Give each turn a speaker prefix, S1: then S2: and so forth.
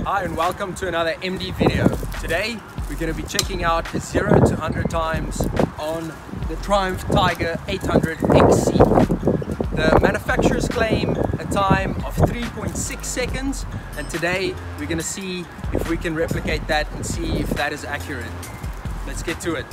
S1: Hi and welcome to another MD video. Today we're going to be checking out 0 to 100 times on the Triumph Tiger 800 XC. The manufacturers claim a time of 3.6 seconds and today we're going to see if we can replicate that and see if that is accurate. Let's get to it.